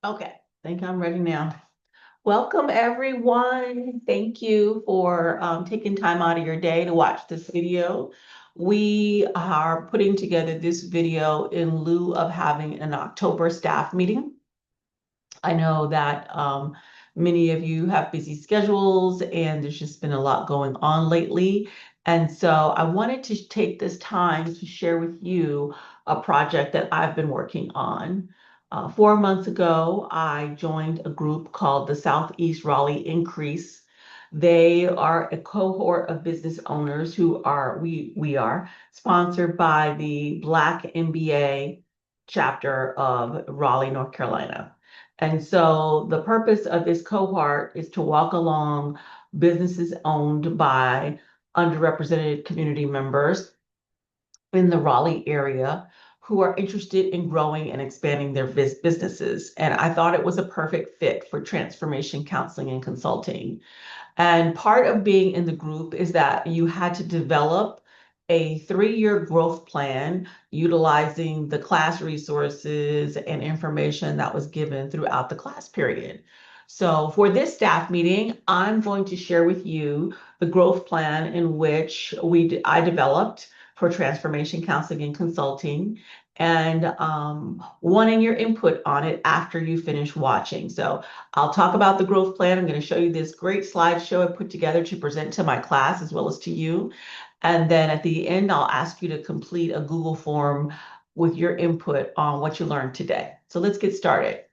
Okay, I think I'm ready now. Welcome, everyone. Thank you for taking time out of your day to watch this video. We are putting together this video in lieu of having an October staff meeting. I know that many of you have busy schedules and there's just been a lot going on lately. And so I wanted to take this time to share with you a project that I've been working on. 4 months ago, I joined a group called the Southeast Raleigh Increase. They are a cohort of business owners who are, we are sponsored by the Black MBA chapter of Raleigh, North Carolina. And so the purpose of this cohort is to walk along businesses owned by underrepresented community members in the Raleigh area who are interested in growing and expanding their businesses. And I thought it was a perfect fit for transformation counseling and consulting. And part of being in the group is that you had to develop a 3-year growth plan utilizing the class resources and information that was given throughout the class period. So for this staff meeting, I'm going to share with you the growth plan in which I developed for transformation counseling and consulting, and wanting your input on it after you finish watching. So I'll talk about the growth plan. I'm going to show you this great slideshow I put together to present to my class as well as to you. And then at the end, I'll ask you to complete a Google form with your input on what you learned today. So let's get started.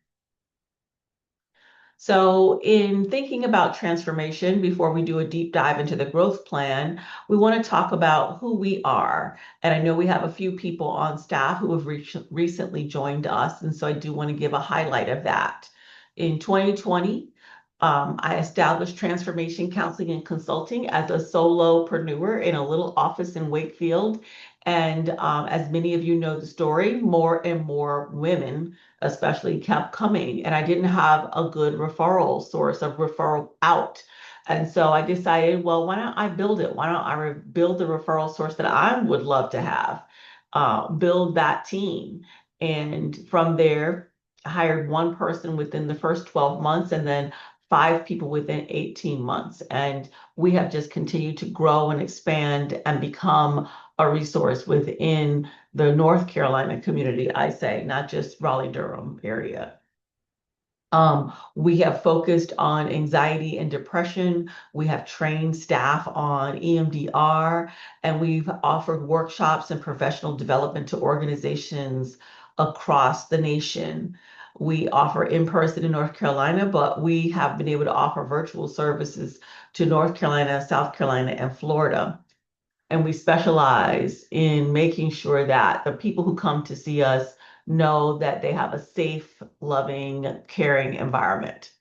So in thinking about transformation, before we do a deep dive into the growth plan, we want to talk about who we are. And I know we have a few people on staff who have recently joined us. And so I do want to give a highlight of that. In 2020, I established transformation counseling and consulting as a solopreneur in a little office in Wakefield. And as many of you know the story, more and more women especially kept coming, and I didn't have a good referral source of referral out. And so I decided, well, why don't I build it? Why don't I build the referral source that I would love to have, build that team. And from there, I hired one person within the first 12 months and then 5 people within 18 months. And we have just continued to grow and expand and become a resource within the North Carolina community, I say, not just Raleigh-Durham area. We have focused on anxiety and depression. We have trained staff on EMDR, and we've offered workshops and professional development to organizations across the nation. We offer in-person in North Carolina, but we have been able to offer virtual services to North Carolina, South Carolina, and Florida. And we specialize in making sure that the people who come to see us know that they have a safe, loving, caring environment.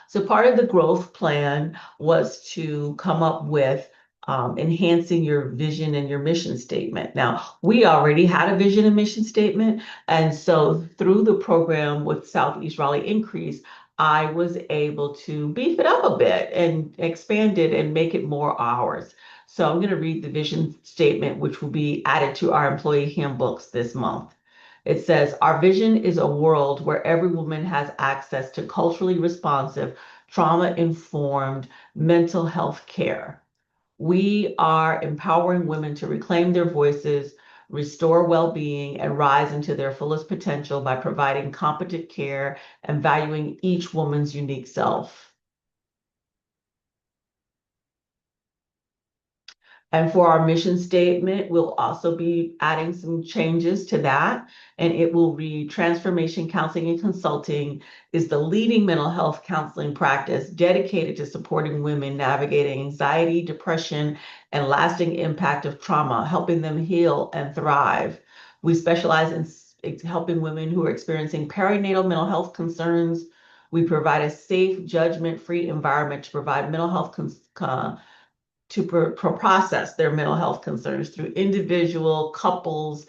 So part of the growth plan was to come up with enhancing your vision and your mission statement. Now, we already had a vision and mission statement. And so through the program with Southeast Raleigh Increase, I was able to beef it up a bit and expand it and make it more ours. So I'm going to read the vision statement, which will be added to our employee handbooks this month. It says, our vision is a world where every woman has access to culturally responsive, trauma-informed mental health care. We are empowering women to reclaim their voices, restore well-being, and rise into their fullest potential by providing competent care and valuing each woman's unique self. And for our mission statement, we'll also be adding some changes to that. And it will read, transformation counseling and consulting is the leading mental health counseling practice dedicated to supporting women navigating anxiety, depression, and lasting impact of trauma, helping them heal and thrive. We specialize in helping women who are experiencing perinatal mental health concerns. We provide a safe, judgment-free environment to provide mental health to process their mental health concerns through individual, couples,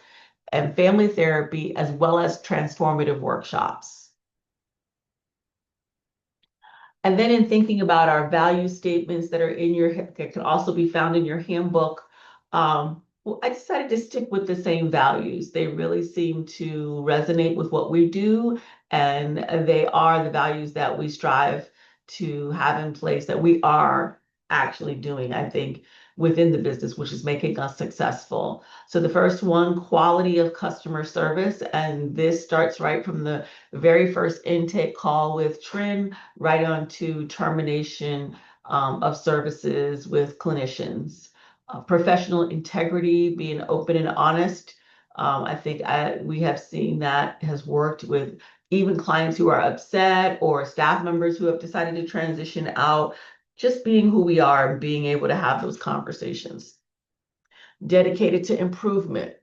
and family therapy, as well as transformative workshops. And then in thinking about our value statements that are in that can also be found in your handbook, Well, I decided to stick with the same values. They really seem to resonate with what we do, and they are the values that we strive to have in place that we are actually doing, I think, within the business, which is making us successful. So the first one, quality of customer service, and this starts right from the very first intake call with Trin, right on to termination of services with clinicians. Professional integrity, being open and honest. I think we have seen that has worked with even clients who are upset or staff members who have decided to transition out, just being who we are and being able to have those conversations. Dedicated to improvement.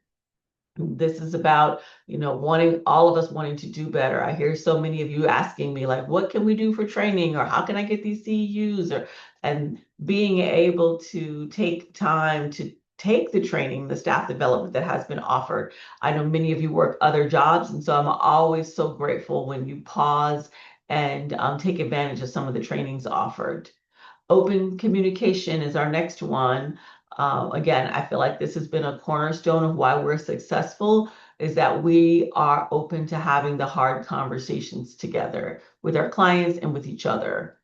This is about, wanting all of us wanting to do better. I hear so many of you asking me, like, what can we do for training, or how can I get these CEUs, and being able to take time to take the training, the staff development that has been offered. I know many of you work other jobs, and so I'm always so grateful when you pause and take advantage of some of the trainings offered. Open communication is our next one. Again, I feel like this has been a cornerstone of why we're successful, is that we are open to having the hard conversations together with our clients and with each other.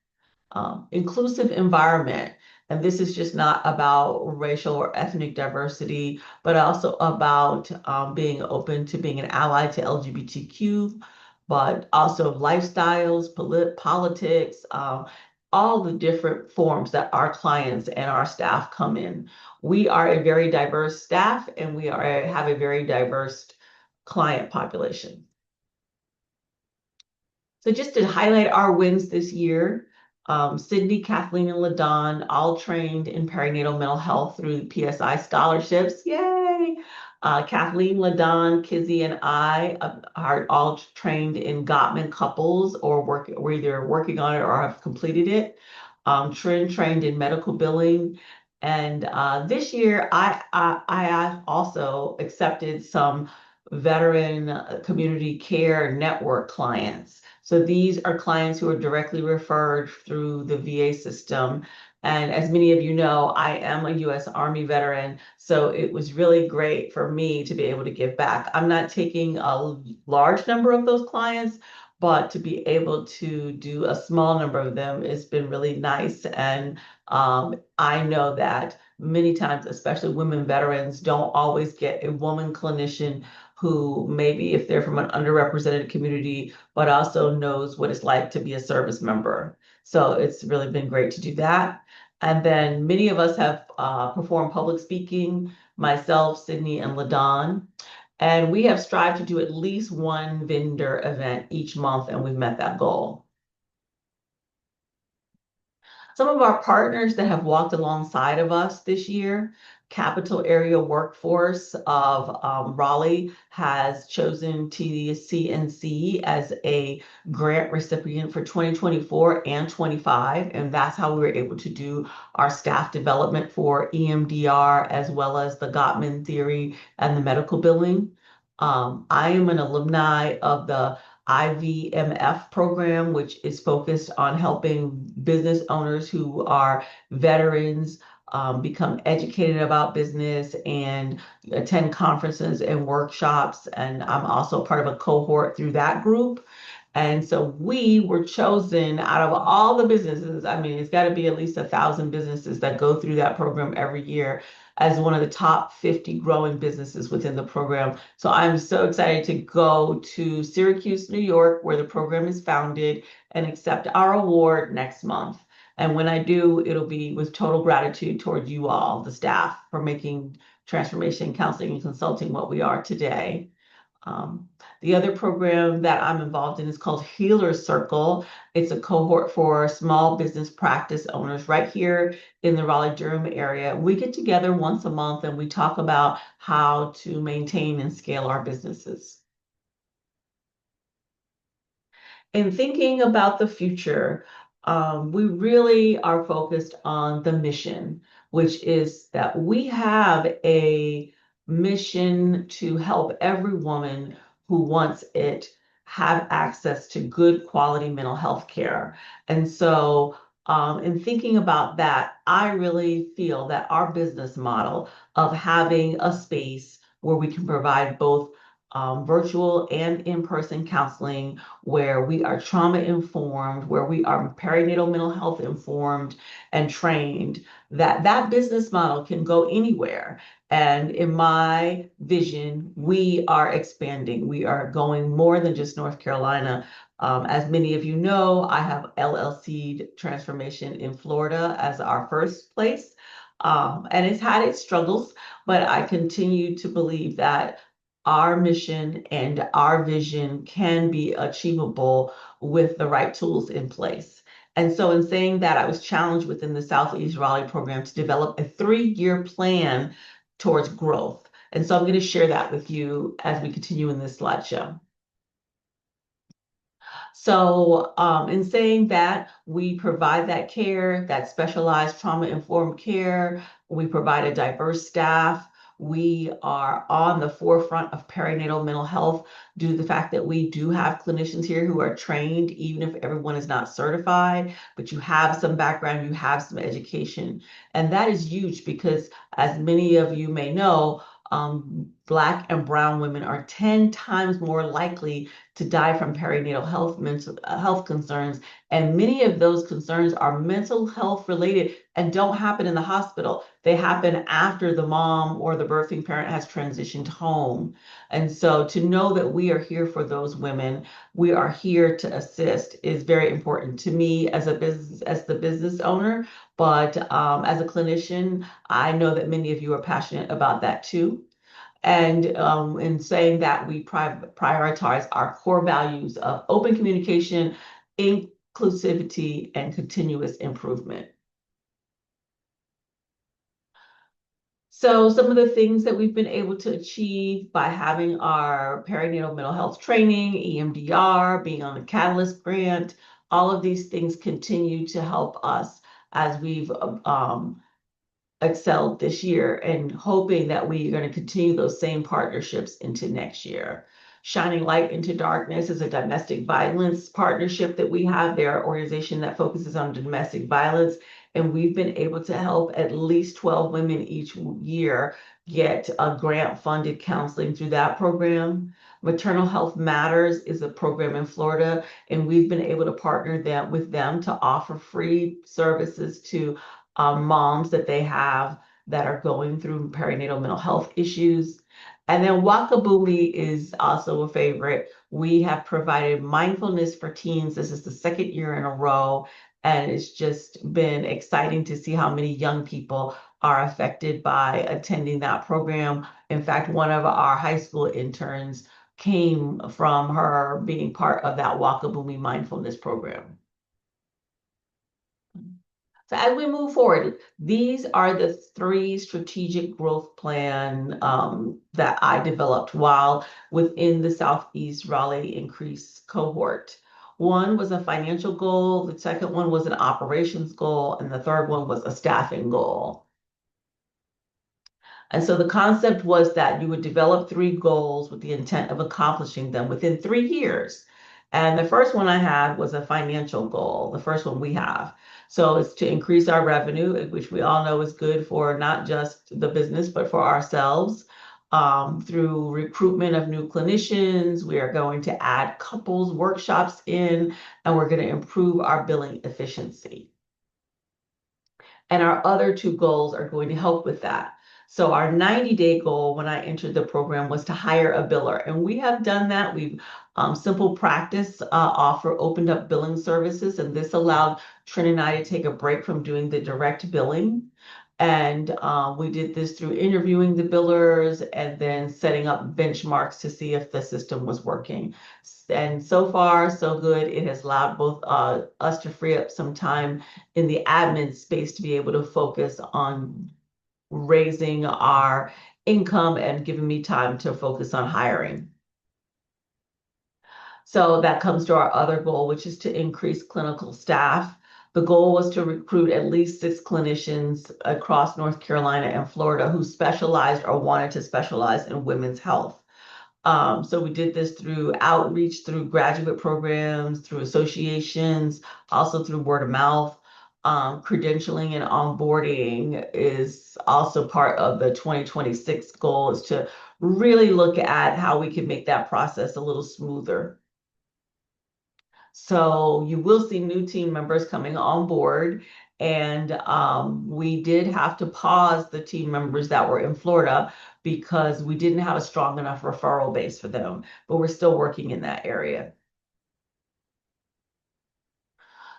Inclusive environment. And this is just not about racial or ethnic diversity, but also about being open to being an ally to LGBTQ, but also lifestyles, politics, all the different forms that our clients and our staff come in. We are a very diverse staff, and have a very diverse client population. So just to highlight our wins this year, Sydney, Kathleen, and LaDon all trained in perinatal mental health through PSI scholarships. Yay! Kathleen, LaDon, Kizzy, and I are all trained in Gottman couples, or we're either working on it or have completed it. Trin trained in medical billing. And this year, I have also accepted some veteran community care network clients. So these are clients who are directly referred through the VA system. And as many of you know, I am a US Army veteran, so it was really great for me to be able to give back. I'm not taking a large number of those clients, but to be able to do a small number of them has been really nice. And I know that many times, especially women veterans, don't always get a woman clinician who maybe, if they're from an underrepresented community, but also knows what it's like to be a service member. So it's really been great to do that. And then many of us have performed public speaking, myself, Sydney, and LaDon. And we have strived to do at least one vendor event each month, and we've met that goal. Some of our partners that have walked alongside of us this year, Capital Area Workforce of Raleigh has chosen TC&C as a grant recipient for 2024 and 25, and that's how we were able to do our staff development for EMDR, as well as the Gottman theory and the medical billing. I am an alumni of the IVMF program, which is focused on helping business owners who are veterans become educated about business and attend conferences and workshops. And I'm also part of a cohort through that group. And so we were chosen out of all the businesses. I mean, it's got to be at least 1,000 businesses that go through that program every year, as one of the top 50 growing businesses within the program. So I'm so excited to go to Syracuse, New York, where the program is founded, and accept our award next month. And when I do, it'll be with total gratitude toward you all, the staff, for making transformation counseling and consulting what we are today. The other program that I'm involved in is called Healer Circle. It's a cohort for small business practice owners right here in the Raleigh-Durham area. We get together once a month and we talk about how to maintain and scale our businesses. In thinking about the future, we really are focused on the mission, which is that we have a mission to help every woman who wants it have access to good quality mental health care. And so In thinking about that, I really feel that our business model of having a space where we can provide both virtual and in-person counseling, where we are trauma informed, where we are perinatal mental health informed and trained, that business model can go anywhere. And in my vision, we are expanding. We are going more than just North Carolina. As many of you know, I have LLC Transformation in Florida as our first place. And it's had its struggles, but I continue to believe that our mission and our vision can be achievable with the right tools in place. And so, in saying that, I was challenged within the Southeast Raleigh program to develop a 3-year plan towards growth. And so, I'm going to share that with you as we continue in this slideshow. So, in saying that, we provide that care, that specialized trauma-informed care. We provide a diverse staff. We are on the forefront of perinatal mental health due to the fact that we do have clinicians here who are trained, even if everyone is not certified, but you have some background, you have some education. And that is huge because, as many of you may know, Black and Brown women are 10 times more likely to die from perinatal health mental health concerns, and many of those concerns are mental health related and don't happen in the hospital. They happen after the mom or the birthing parent has transitioned home. And so to know that we are here for those women, we are here to assist, is very important to me as a business, as the business owner, but as a clinician, I know that many of you are passionate about that too. And in saying that, we prioritize our core values of open communication, inclusivity, and continuous improvement. So some of the things that we've been able to achieve by having our perinatal mental health training, EMDR, being on the Catalyst grant, all of these things continue to help us as we've excelled this year, and hoping that we are going to continue those same partnerships into next year. Shining Light into Darkness is a domestic violence partnership that we have. They're an organization that focuses on domestic violence, and we've been able to help at least 12 women each year get a grant funded counseling through that program. Maternal Health Matters is a program in Florida, and we've been able to partner with them to offer free services to moms that they have that are going through perinatal mental health issues. And then Wakabumi is also a favorite. We have provided mindfulness for teens. This is the second year in a row, and it's just been exciting to see how many young people are affected by attending that program. In fact, one of our high school interns came from her being part of that Wakabumi mindfulness program. So as we move forward, these are the 3 strategic growth plan that I developed while within the Southeast Raleigh Increase cohort. One was a financial goal, the second one was an operations goal, and the third one was a staffing goal. And so the concept was that you would develop 3 goals with the intent of accomplishing them within 3 years. And the first one I had was a financial goal, the first one we have. So it's to increase our revenue, which we all know is good for not just the business, but for ourselves. Through recruitment of new clinicians, we are going to add couples workshops in, and we're going to improve our billing efficiency. And our other 2 goals are going to help with that. So our 90-day goal when I entered the program was to hire a biller. And we have done that. We've Simple Practice opened up billing services, and this allowed Trin and I to take a break from doing the direct billing. And we did this through interviewing the billers and then setting up benchmarks to see if the system was working. And so far, so good. It has allowed both us to free up some time in the admin space to be able to focus on raising our income and giving me time to focus on hiring. So that comes to our other goal, which is to increase clinical staff. The goal was to recruit at least 6 clinicians across North Carolina and Florida who specialized or wanted to specialize in women's health. So we did this through outreach, through graduate programs, through associations, also through word of mouth. credentialing and onboarding is also part of the 2026 goal, is to really look at how we can make that process a little smoother. So you will see new team members coming on board. And we did have to pause the team members that were in Florida because we didn't have a strong enough referral base for them, but we're still working in that area.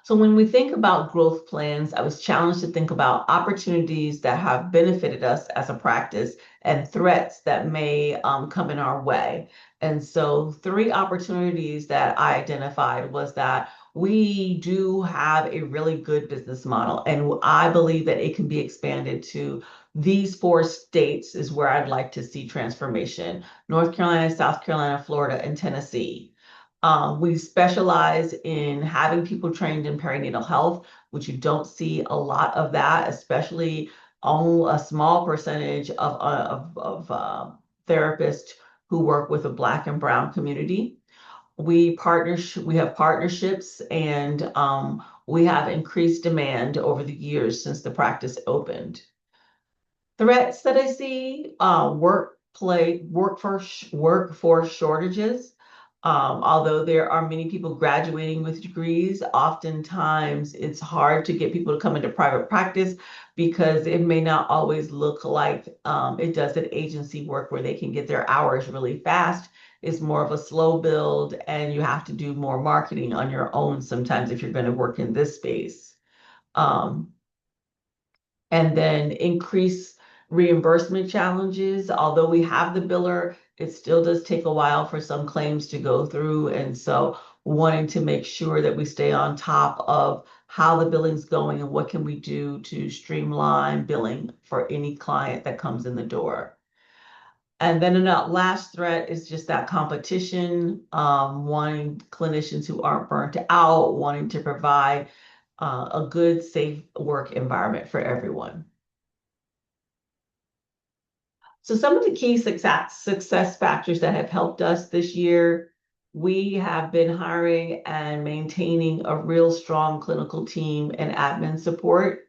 So when we think about growth plans, I was challenged to think about opportunities that have benefited us as a practice and threats that may come in our way. And so three opportunities that I identified was that we do have a really good business model, and I believe that it can be expanded to these four states is where I'd like to see transformation: North Carolina, South Carolina, Florida, and Tennessee. We specialize in having people trained in perinatal health, which you don't see a lot of that, especially on a small percentage of therapists who work with the Black and Brown community. We have partnerships, and we have increased demand over the years since the practice opened. Threats that I see, workforce shortages. Although there are many people graduating with degrees, oftentimes it's hard to get people to come into private practice because it may not always look like it does at agency work where they can get their hours really fast. It's more of a slow build, and you have to do more marketing on your own sometimes if you're going to work in this space. Um, and then increase reimbursement challenges. Although we have the biller, it still does take a while for some claims to go through. And so wanting to make sure that we stay on top of how the billing's going and what can we do to streamline billing for any client that comes in the door. And then another last threat is just that competition, wanting clinicians who aren't burnt out, wanting to provide a good, safe work environment for everyone. So some of the key success factors that have helped us this year, we have been hiring and maintaining a real strong clinical team and admin support.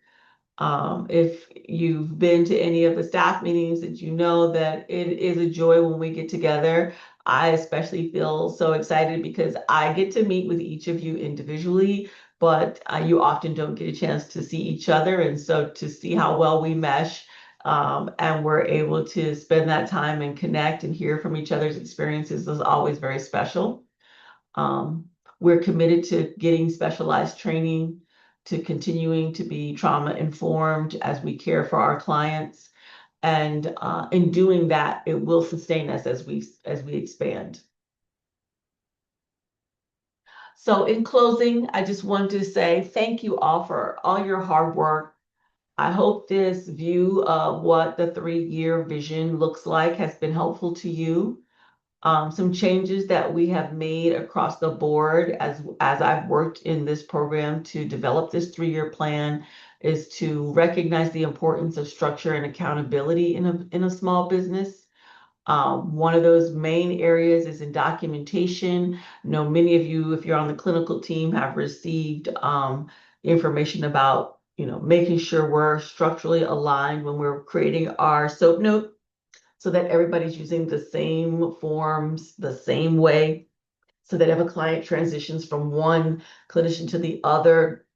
If you've been to any of the staff meetings, that you know that it is a joy when we get together. I especially feel so excited because I get to meet with each of you individually, but you often don't get a chance to see each other. And so to see how well we mesh, and we're able to spend that time and connect and hear from each other's experiences is always very special. Um, we're committed to getting specialized training, to continuing to be trauma informed as we care for our clients. And in doing that, it will sustain us as we expand. So in closing, I just wanted to say thank you all for all your hard work. I hope this view of what the 3-year vision looks like has been helpful to you. Some changes that we have made across the board as I've worked in this program to develop this 3-year plan is to recognize the importance of structure and accountability in a small business. One of those main areas is in documentation. I know many of you, if you're on the clinical team, have received information about, making sure we're structurally aligned when we're creating our SOAP note, so that everybody's using the same forms the same way, so that if a client transitions from one clinician to the other,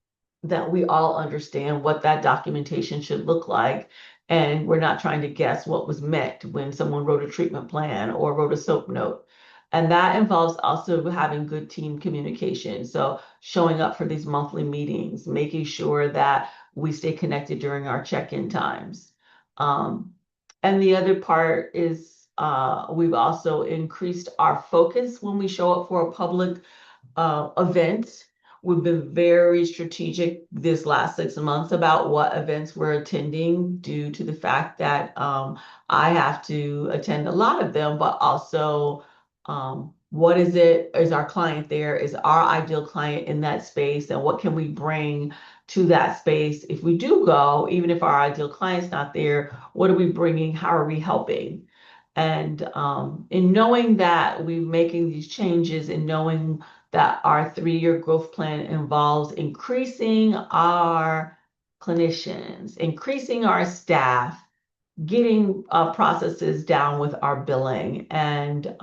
that we all understand what that documentation should look like. And we're not trying to guess what was meant when someone wrote a treatment plan or wrote a SOAP note. And that involves also having good team communication. So showing up for these monthly meetings, making sure that we stay connected during our check-in times. And the other part is we've also increased our focus when we show up for a public event. We've been very strategic this last 6 months about what events we're attending, due to the fact that I have to attend a lot of them, but also what is our client there? Is our ideal client in that space? And what can we bring to that space if we do go, even if our ideal client's not there? What are we bringing? How are we helping? And in knowing that we're making these changes and knowing that our 3-year growth plan involves increasing our clinicians, increasing our staff, getting processes down with our billing, and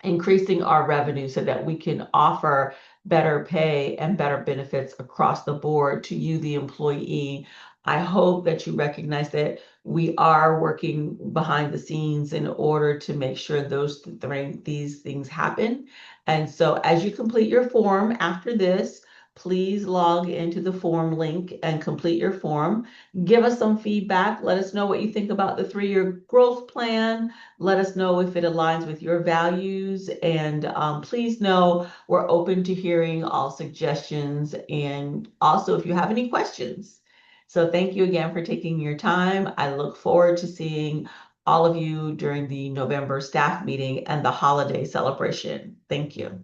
increasing our revenue so that we can offer better pay and better benefits across the board to you, the employee. I hope that you recognize that we are working behind the scenes in order to make sure these things happen. And so as you complete your form after this, please log into the form link and complete your form. Give us some feedback. Let us know what you think about the 3-year growth plan. Let us know if it aligns with your values, and please know we're open to hearing all suggestions and also if you have any questions. So thank you again for taking your time. I look forward to seeing all of you during the November staff meeting and the holiday celebration. Thank you.